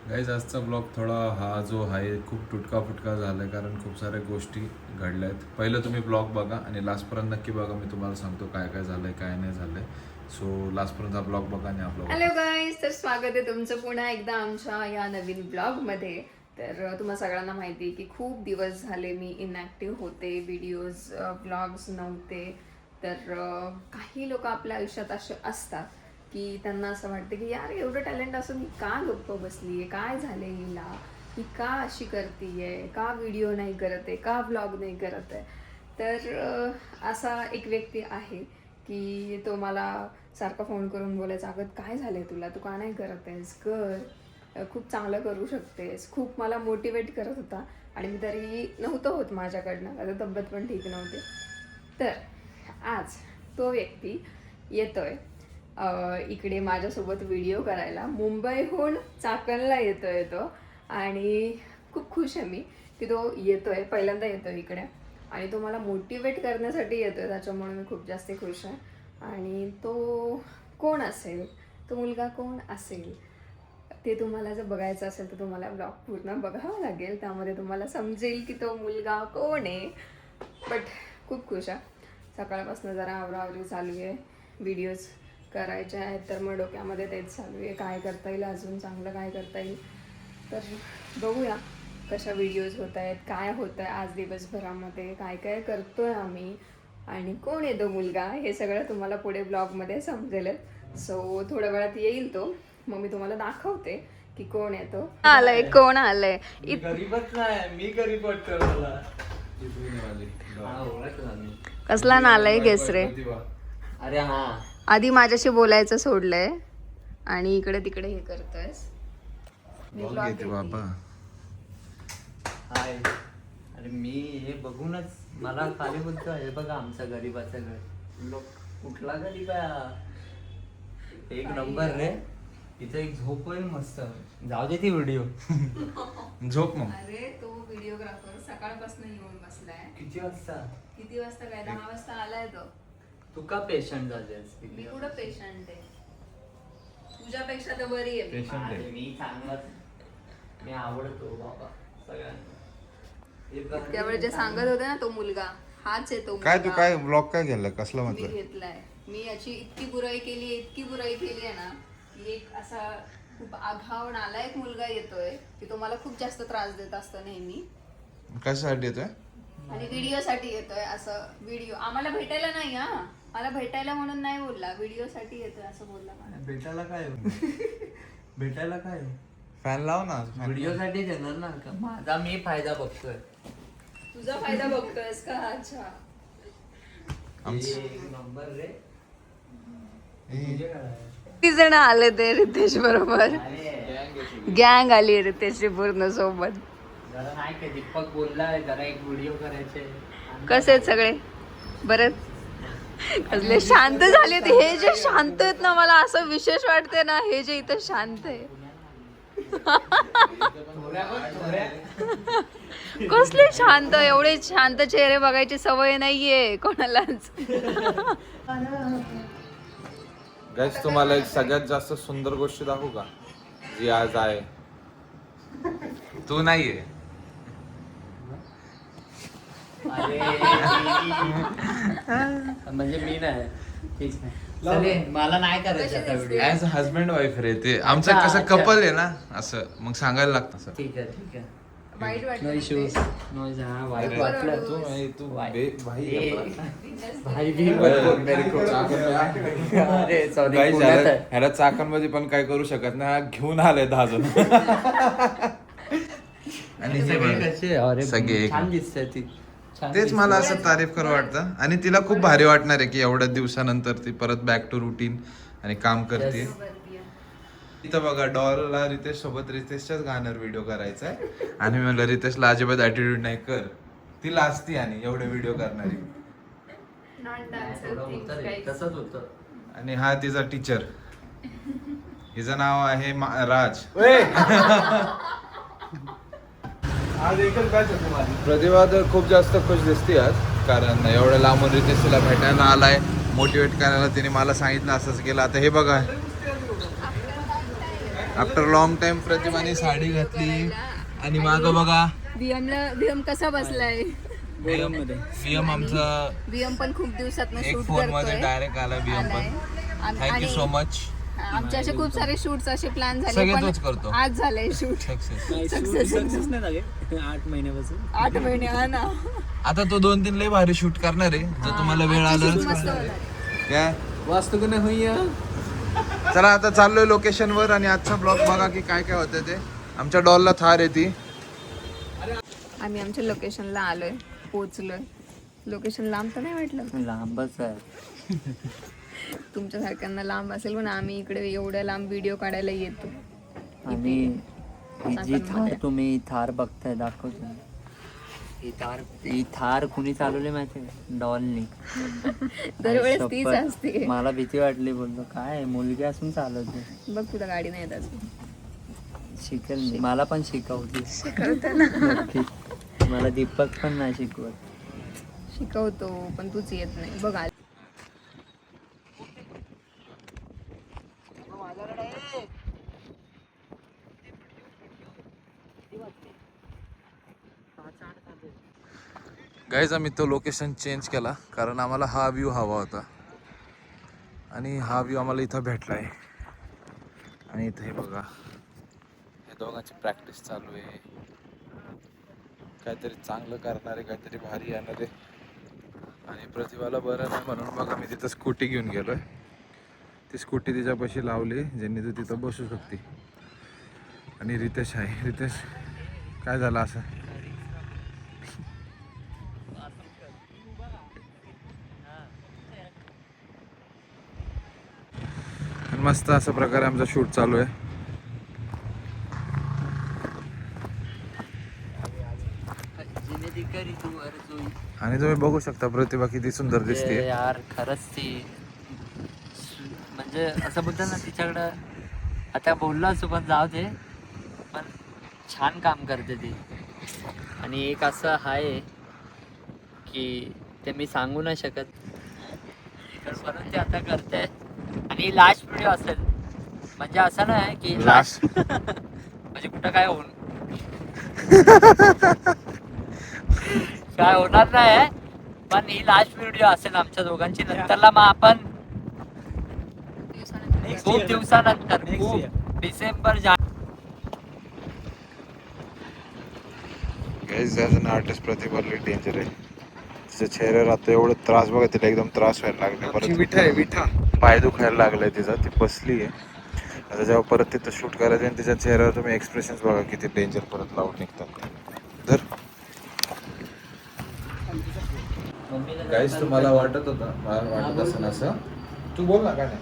Guys आजचा blog थोडा हा जो आहे खूप तुटका फुटका झाला आहे, कारण खूप साऱ्या गोष्टी घडल्या आहेत. पहिलं तुम्ही ब्लॉग बघा आणि लास्टपर्यंत नक्की बघा, मी तुम्हाला सांगतो काय काय झालं आहे काय नाही झालं आहे. सो लास्टपर्यंत हा ब्लॉग बघा आणि आपला हॅलो गाईज, तर स्वागत आहे तुमचं पुन्हा एकदा आमच्या या नवीन ब्लॉगमध्ये. तर तुम्हाला सगळ्यांना माहिती आहे की खूप दिवस झाले मी इनॅक्टिव्ह होते, व्हिडिओज ब्लॉग्स नव्हते. तर काही लोक आपल्या आयुष्यात असे असतात की त्यांना असं वाटतं की यार एवढं टॅलेंट असून ही का गप्प बसली आहे, काय झालं हिला, ही का अशी करतीये, का व्हिडिओ नाही करत आहे, का ब्लॉग नाही करत आहे. तर असा एक व्यक्ती आहे की तो मला सारखा फोन करून बोलायचा, अगं काय झालंय तुला, तू का नाही करत आहेस, कर, खूप चांगलं करू शकतेस. खूप मला मोटिवेट करत होता आणि मी तरी नव्हतं होत माझ्याकडनं, आता तब्येत पण ठीक नव्हती. तर आज तो व्यक्ती येतोय इकडे माझ्यासोबत व्हिडिओ करायला. मुंबईहून चाकणला येतोय तो आणि खूप खुश आहे मी की तो येतोय, पहिल्यांदा येतोय इकडे आणि तो मला मोटिवेट करण्यासाठी येतोय, त्याच्यामुळे मी खूप जास्त खुश आहे. आणि तो कोण असेल, तो मुलगा कोण असेल ते तुम्हाला जर बघायचं असेल तर तुम्हाला ब्लॉग पूर्ण बघावं लागेल, त्यामध्ये तुम्हाला समजेल की तो मुलगा कोण आहे. बट खूप खुश आहे. सकाळपासून जरा आवरावरी चालू आहे, व्हिडिओज करायचे आहेत, तर मग डोक्यामध्ये तेच चालू आहे, काय करता येईल अजून चांगलं, काय करता येईल. तर बघूया कशा व्हिडिओज होत आहेत, काय होतं आहे आज दिवसभरामध्ये, काय काय करतोय आम्ही आणि कोण आहे तो मुलगा, हे सगळं तुम्हाला पुढे ब्लॉगमध्ये समजेलच. सो थोड्या वेळात येईल तो, मग मी तुम्हाला दाखवते की कोण आहे तो. आलंय, कोण आलंय. गरीबच नाही, मी गरीब वाटतो मला. कसला नालाय गेस रे. अरे हा, आधी माझ्याशी बोलायचं सोडलंय आणि इकडे तिकडे हे करतोयस. मी ब्लॉग vlog येते घेते. बाबा. हाय. अरे मी हे बघूनच मला खाली बोलतो, हे बघा आमचं गरीबाचं घर. लोक कुठला गरीब आहे हा? एक नंबर रे. इथं एक झोप आहे मस्त. जाऊ दे ती व्हिडिओ. झोप मग. अरे तो व्हिडिओग्राफर सकाळपासून येऊन बसलाय. किती वाजता? किती वाजता, काय 10 वाजता आलाय तो. तू का पेशंट झालेस? मी कुठं पेशंट आहे, तुझ्यापेक्षा तर बरी आहे मी. Patient आहे. अरे मी चांगलाच, मी आवडतो बाबा सगळ्यांना. इतक्या वेळ जे सांगत होते ना तो मुलगा, हाच आहे तो काय तू मुलगा. काय ब्लॉग काय गेला कसला मी म्हटलं? घेतलाय. मी याची इतकी बुराई केली, इतकी बुराई केली आहे ना की एक असा खूप आघाव नालायक मुलगा येतोय की तो मला खूप जास्त त्रास देत असतो नेहमी कशासाठी येतोय? आणि व्हिडिओ साठी येतोय. असं व्हिडिओ आम्हाला भेटायला नाही, हा मला भेटायला म्हणून नाही बोलला, व्हिडिओ साठी येतोय असं बोलला मला. भेटायला काय भेटायला काय फॅन लाव ना. व्हिडिओ साठी देणार ना का? माझा मी फायदा बघतोय. तुझा फायदा बघतोयस का? अच्छा. एक नंबर रे. किती जण आले ते रितेश बरोबर, गँग आली रितेशची पूर्ण सोबत. जरा नाही का दीपक बोललाय जरा एक व्हिडिओ करायचे. कसे आहेत सगळे? बरं. कसले शांत झाले ते. हे जे शांत आहेत ना, मला असं विशेष वाटते ना, हे जे इथं शांत आहे. कसले शांत, एवढे शांत चेहरे बघायची सवय नाहीये कोणालाच. गाईस तुम्हाला एक सगळ्यात जास्त सुंदर गोष्ट दाखवू का, जी आज आहे. तू नाहीये. अरे म्हणजे मी नाही, ठीक आहे. चालेल, मला नाही करायचं आता व्हिडिओ. ऍज हजबंड वाईफ रे ते आमचं अच्छा, कसं अच्छा. कपल आहे ना, असं मग सांगायला लागतं असं. ठीक आहे ठीक आहे. वाईट नो वाटलं इश्यूज, नो हा वाईट अरे, वाटलं. तू तू वाई. भाई ए, ते. भाई भी मत बोल मेरे को. अरे सॉरी, पुण्यात आहे. ह्याला चाकणमध्ये पण काय करू शकत नाही, हा घेऊन आलाय 10 जण. आणि हे सगळे बघ, कसे? अरे सगळे एक. छान दिसतंय ती, छान तेच दिसतंय. मला असं तारीफ करू वाटतं आणि तिला खूप भारी वाटणार आहे की एवढ्या दिवसानंतर ती परत बॅक टू रुटीन आणि काम करते. Yes. इथं बघा डॉलला रितेश सोबत रितेशच्याच गाण्यावर व्हिडिओ करायचा आहे आणि मी म्हणलं रितेशला अजिबात ऍटिट्यूड नाही कर, ती लाजती आणि एवढे व्हिडिओ करणारी. थोडं होतं रे, तसंच होतं. आणि हा तिचा टीचर, हिचं नाव आहे राज. आज एकच बॅच होती माझी. प्रतिभा तर खूप जास्त खुश दिसते आज, कारण एवढं लांबून रितेश तिला भेटायला आलाय, मोटिवेट करायला तिने मला सांगितलं असंच केलं. आता हे बघा आफ्टर लॉंग टाइम प्रतिभाने साडी घातली आणि मागं बघा वियम कसा बसलाय. बीएम आमचा वियम पण खूप दिवसात एक शूट फोन मध्ये करतोय. डायरेक्ट आला बीएम पण. Thank you so much. आमचे असे खूप सारे शूट्स असे प्लॅन झाले सगळे पण तोच करतो. आज झालंय शूट सक्सेस. नाही झाले 8 महिन्यापासून. 8 महिने. हा ना, आता तो 2-3 लय भारी शूट करणार आहे जर तुम्हाला वेळ आजची shoot आला मस्त होणार आहे. काय. वास्तू का नाही चला आता चाललोय लोकेशन वर आणि आजचा ब्लॉग बघा की काय काय होतं ते. आमच्या डॉलला थार आहे ती. आम्ही आमच्या लोकेशनला आलोय, पोहोचलोय. लोकेशन लांब तर नाही वाटलं लांबच आहे. तुमच्या सारख्यांना लांब असेल पण आम्ही इकडे एवढ्या लांब व्हिडिओ काढायला येतो. आणि ही जी थार तुम्ही थार बघताय दाखवतो. ही थार कुणी चालवली माहिती डॉलनी. दरवेळेस तीच असते. मला भीती वाटली, बोललो काय मुलगी असून चालवते. बघ तुला गाडी नाही येत अजून. शिकेल मी, मला पण शिकवते. शिकवतो ना. नक्की. मला दीपक पण नाही शिकवत. शिकवतो पण तूच येत नाही. बघ आज गाईज आम्ही तो लोकेशन चेंज केला कारण आम्हाला हा व्ह्यू हवा होता आणि हा व्ह्यू आम्हाला इथं भेटला आहे. आणि इथं हे बघा, हे दोघांची प्रॅक्टिस चालू आहे. काहीतरी चांगलं करणारे, काहीतरी भारी येणार आहे. आणि प्रतिभाला बरं नाही म्हणून बघा मी तिथं स्कूटी घेऊन गेलोय. ती स्कूटी तिच्यापाशी लावली ज्यांनी तू तिथं बसू शकते. आणि रितेश आहे. रितेश काय झालं असं. मस्त अशा प्रकारे आमचा शूट चालू आहे. आणि तुम्ही बघू शकता प्रतिभा किती सुंदर दिसते यार. खरंच ती म्हणजे असं बोलतात ना तिच्याकडं. आता बोललो असो पण जाऊ दे, पण छान काम करते ती. आणि एक असं आहे की ते मी सांगू नाही शकत, म्हणून ते आता करते. आणि लास्ट व्हिडिओ असेल म्हणजे असं नाही की लास्ट म्हणजे कुठं काय होऊन काय होणार नाही, पण ही लास्ट व्हिडिओ असेल आमच्या दोघांची. नंतरला मग आपण खूप दिवसानंतर डिसेंबर आर्टिस्ट प्रतिभा डेंजर आहे. तिच्या चेहऱ्यावर आता एवढं त्रास बघा, तिला एकदम त्रास व्हायला लागले. परत पाय दुखायला लागलाय तिचा, ती बसली आहे. आता जेव्हा परत तिथं शूट करायचं आणि तिच्या चेहऱ्यावर तुम्ही एक्सप्रेशन्स बघा किती डेंजर परत लावून निघतात. तर गाईस तुम्हाला वाटत होता, मला वाटत असं असं तू बोल ना काय नाही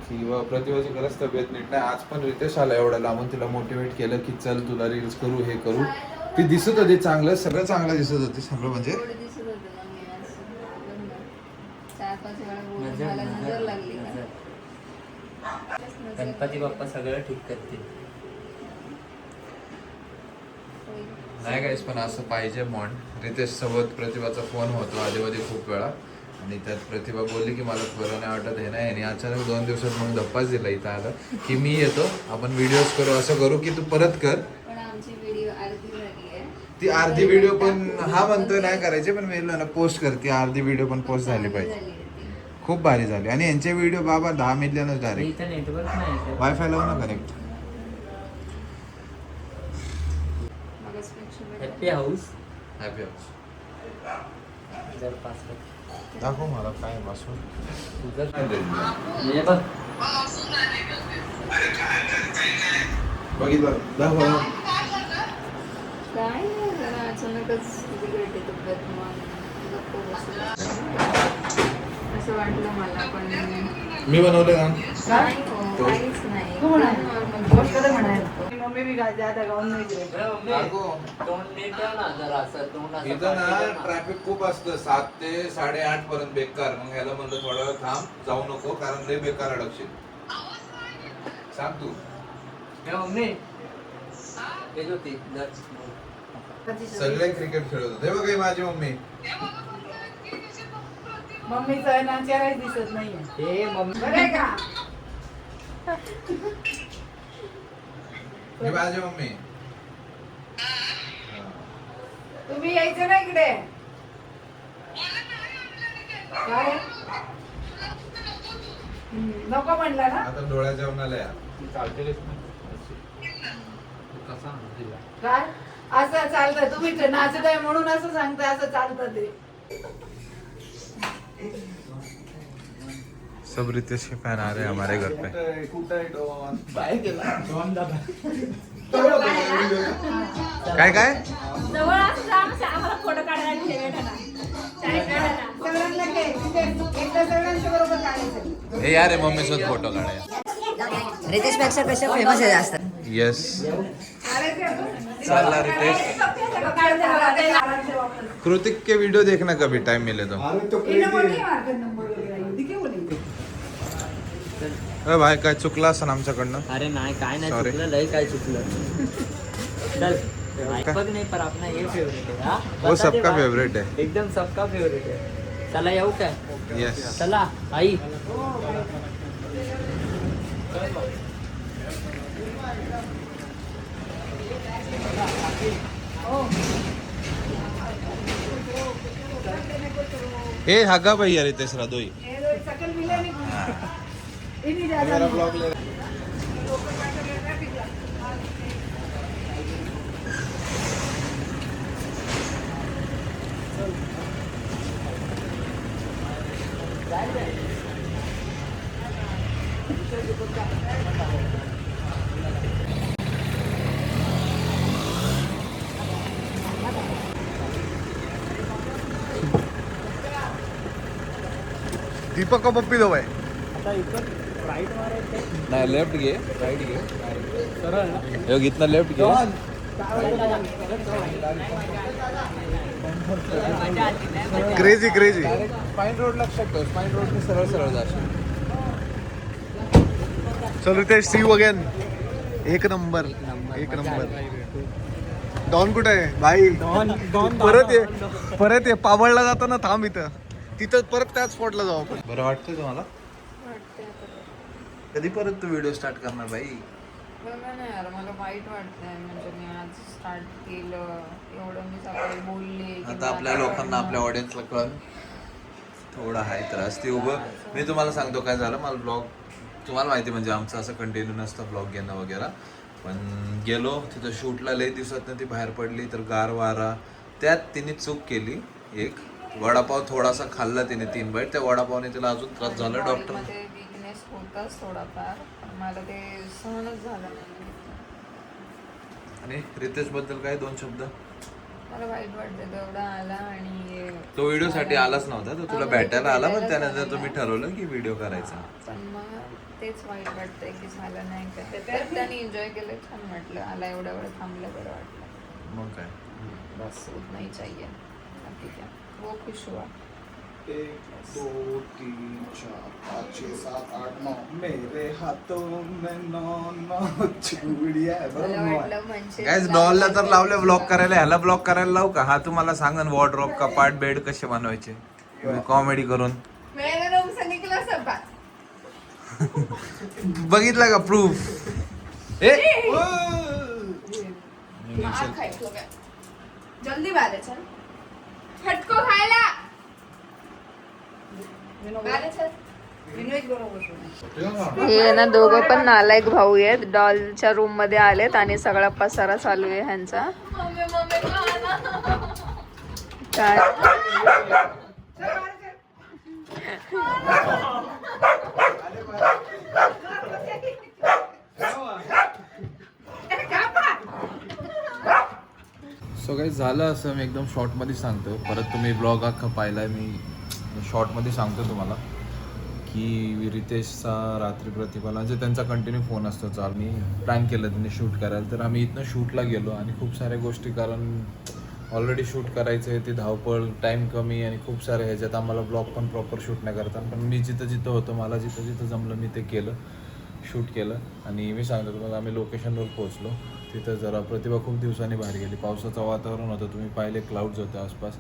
की प्रतिभाची खरंच तब्येत नीट नाही. आज पण रितेश आला एवढा लांबून तिला मोटिवेट केलं की चल तुला रील्स करू, हे करू. ती दिसत होती चांगलं, सगळं चांगलं दिसत होती सगळं. म्हणजे दिसत होतं ना मी असं 4-5 वेळा बोलून मला नजर लागली ना. गणपती बाप्पा सगळं ठीक करतील. नाही गाईस पण असं पाहिजे बॉन्ड. रितेश सोबत प्रतिभाचा फोन होतो आधी खूप वेळा आणि त्यात प्रतिभा बोलली की मला बरं नाही वाटत हे नाही. आणि अचानक 2 दिवसात म्हणून धप्पाच दिला इथं आलं की मी येतो, आपण व्हिडिओज करू. असं करू की तू परत कर. पण आमची व्हिडिओ अर्धी झाली आहे. ती अर्धी व्हिडिओ पण हा म्हणतोय नाही करायची, पण मी ना पोस्ट करते. अर्धी व्हिडिओ पण पोस्ट झाली पाहिजे. खूप भारी झाली. आणि यांचे व्हिडिओ बाबा 10 मिलियनच डायरेक्ट. इथं नेटवर्क नाही. वायफाय लावू ना connect. Happy house happy house जर पास दाखव मला काय बसून. हे बघ बघितलं दाखव. काय नाही, जरा अचानकच बिघडली तब्येत मग नको बसू. असं वाटलं मला पण मी बनवलं का नाही हो, काहीच नाही. मम्मी भी ज्यादा गाऊन नाही गेले. तोंड नीट ठेव ना जरा. असं तोंड असं इथं ना ट्रॅफिक खूप असतं 7 ते 8:30 पर्यंत बेकार. मग ह्याला म्हणलं थोडा वेळ थांब, जाऊ नको कारण लय बेकार अडकशील. सांग तू. मम्मी हेच होती सगळे क्रिकेट खेळत होते. बघ ही माझी मम्मी. मम्मीचा ना चेहराच दिसत नाहीये. हे मम्मी बरं आहे का? मी माझी मम्मी. तुम्ही यायचं ना इकडे काय नको म्हणला ना आता डोळ्या जेवणाला या. काय असं चालतं तुम्ही नाचत आहे म्हणून असं सांगताय असं चालतं ते सब रितेश के फैन आ रहे हैं हमारे घर पे. काय काय जवळ असं जा, मग आम्हाला फोटो काढायला ठेवायला ना. चाय काढायला. सगळ्यांना घे, तिथे एकदा सगळ्यांच्या बरोबर काढायचं हे यार मम्मी सोबत फोटो काढाय. रितेश पेक्षा कशा फेमस आहे जास्त येस काढायचं चला रितेश. कृतिक के वीडियो देखना कभी टाइम मिले तो. अरे भाई काय चुकलं असं आमच्याकडनं. अरे नाही काय नाही Sorry. चुकलं लय काय चुकलं चल बघ नाही पर अपना ये फेवरेट है हाँ? वो बता दे सबका भाई. फेवरेट है. एकदम सबका फेवरेट है चला येऊ काय येस. चला आई हे हागा भाई यार रितेश रादोई. सकल मिले नहीं मेरा ब्लॉग ले. दीपक का पप्पी दो भाई. नाही लेफ्ट घे राईट घे. योग इतना लेफ्ट घे. Crazy crazy. स्पाइन रोड लक्षात ठेव. स्पाइन रोड ने सरळ सरळ जाशील. चल रितेश सी यू अगेन. एक नंबर एक नंबर. डॉन कुठे आहे भाई. परत ये पावळला जाताना थांब इथं. तिथं परत त्याच स्पॉटला जाऊ आपण. बरं वाटतंय तुम्हाला. कधी परत तू व्हिडिओ स्टार्ट करणार बाई. बघा ना यार मला वाईट वाटतंय म्हणजे मी आज स्टार्ट केलं एवढं मी सकाळी बोलले की आता आपल्या लोकांना आपल्या ऑडियन्सला कळ थोडा आहे त्रास ते उभं. मी तुम्हाला सांगतो काय झालं. मला ब्लॉग तुम्हाला माहिती म्हणजे आमचं असं कंटिन्यू नसतं ब्लॉग घेणं वगैरे. पण गेलो तिथं शूटला लई दिवसात ती बाहेर पडली तर गार वारा. त्यात तिने चूक केली. एक वडापाव थोडासा खाल्ला तिने 3 बाईट. त्या वडापावने तिला अजून त्रास झाला. डॉक्टर मध्ये वीकनेस होताच थोडाफार पण मला ते सहनच झालं नाही. आणि रितेश बद्दल काय 2 शब्द. मला वाईट वाटतं तो एवढा आला आणि तो व्हिडिओसाठी आलाच नव्हता. तो तुला भेटायला आला पण त्यानंतर तुम्ही ठरवलं की व्हिडिओ करायचा. पण मग तेच वाईट वाटतंय की झालं नाही का. तर त्याने एन्जॉय केलं छान वाटलं. आला एवढा वेळ थांबलं बरं वाटलं. मग काय. बस उतना ही चाहिए. ठीक है वो खुश हुआ. 1 2 3 4 5 6 7 8 9 मेरे हाथों में 9 चूड़ियां है. मला बरोबर वाटलं म्हणजे गाइस डॉलला तर लावले ब्लॉक करायला. ह्याला ब्लॉक करायला लावू का. हा तुम्हाला सांगन वॉर्डरोब कपाट बेड कसे बनवायचे कॉमेडी करून. मैंने रूम से निकला सब बघितलं का प्रूफ. मार खायचो काय जल्दी बारे चल फटको खायला बारे चल. हे ना दोघं पण नालायक भाऊ आहेत. डॉलच्या रूम मध्ये आलेत आणि सगळा पसारा चालू आहे ह्यांचा. काय सो काही झालं असं मी एकदम शॉर्टमध्ये सांगतो. परत तुम्ही ब्लॉग अख्खा पाहिलाय. मी शॉर्टमध्ये सांगतो तुम्हाला की रितेशचा रात्री प्रतिभाला म्हणजे त्यांचा कंटिन्यू फोन असतो चाल. मी प्लॅन केलं त्यांनी शूट करायला. तर आम्ही इथनं शूटला गेलो आणि खूप साऱ्या गोष्टी कारण ऑलरेडी शूट करायचं आहे. ती धावपळ टाईम कमी आणि खूप सारे ह्याच्यात आम्हाला ब्लॉग पण प्रॉपर शूट नाही करतात. पण मी जिथं जिथं होतो मला जिथं जिथं जमलं मी ते केलं शूट केलं. आणि मी सांगतो तुम्हाला आम्ही लोकेशनवर पोहोचलो. तिथं जरा प्रतिभा खूप दिवसांनी बाहेर गेली. पावसाचं वातावरण होतं. तुम्ही पाहिले क्लाउड्स होते आसपास.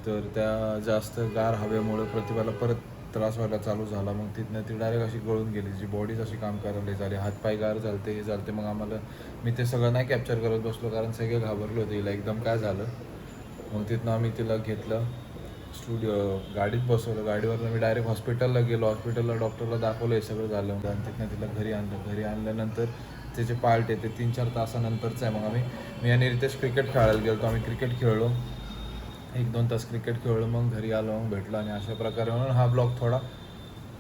तर त्या जास्त गार हवेमुळे प्रतिभाला परत त्रास व्हायला चालू झाला. मग तिथनं ती डायरेक्ट अशी गळून गेली, जी बॉडीच अशी काम करायला झाली, हातपाय गार चालते हे चालते. मग आम्हाला मी ते सगळं नाही कॅप्चर करत बसलो कारण सगळे घाबरले होते हिला एकदम काय झालं. मग तिथनं आम्ही तिला घेतलं स्टुडिओ, गाडीत बसवलं, गाडीवरनं मी डायरेक्ट हॉस्पिटलला गेलो. हॉस्पिटलला डॉक्टरला दाखवलं हे सगळं झालं. आणि तिथनं तिला घरी आणलं. घरी आणल्यानंतर त्याचे पार्ट येते 3-4 तासानंतरचं आहे. मग मी आणि रितेश क्रिकेट खेळायला गेलो. आम्ही क्रिकेट खेळलो 1-2 तास क्रिकेट खेळलो. मग घरी आलो, मग भेटलो आणि अशा प्रकारे म्हणून हा ब्लॉग थोडा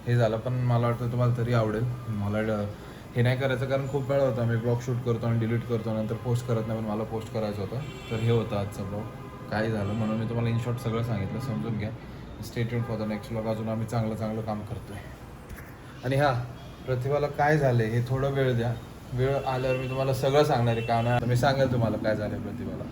हे झाला. पण मला वाटतं तुम्हाला तरी आवडेल. मला हे नाही करायचं कारण खूप वेळा होता मी ब्लॉग शूट करतो आणि डिलीट करतो, नंतर पोस्ट करत नाही. पण मला पोस्ट करायचं होतं, तर हे होतं आजचा ब्लॉग. काय झालं म्हणून मी तुम्हाला इन शॉर्ट सगळं सांगितलं, समजून घ्या. Stay tuned for the next blog. अजून आम्ही चांगलं काम करतोय. आणि हां, प्रतिभाला काय झालं हे थोडं वेळ द्या. वेळ आल्यावर मी तुम्हाला सगळं सांगणार आहे. का नाही मी सांगेल तुम्हाला काय झालं प्रतिभाला.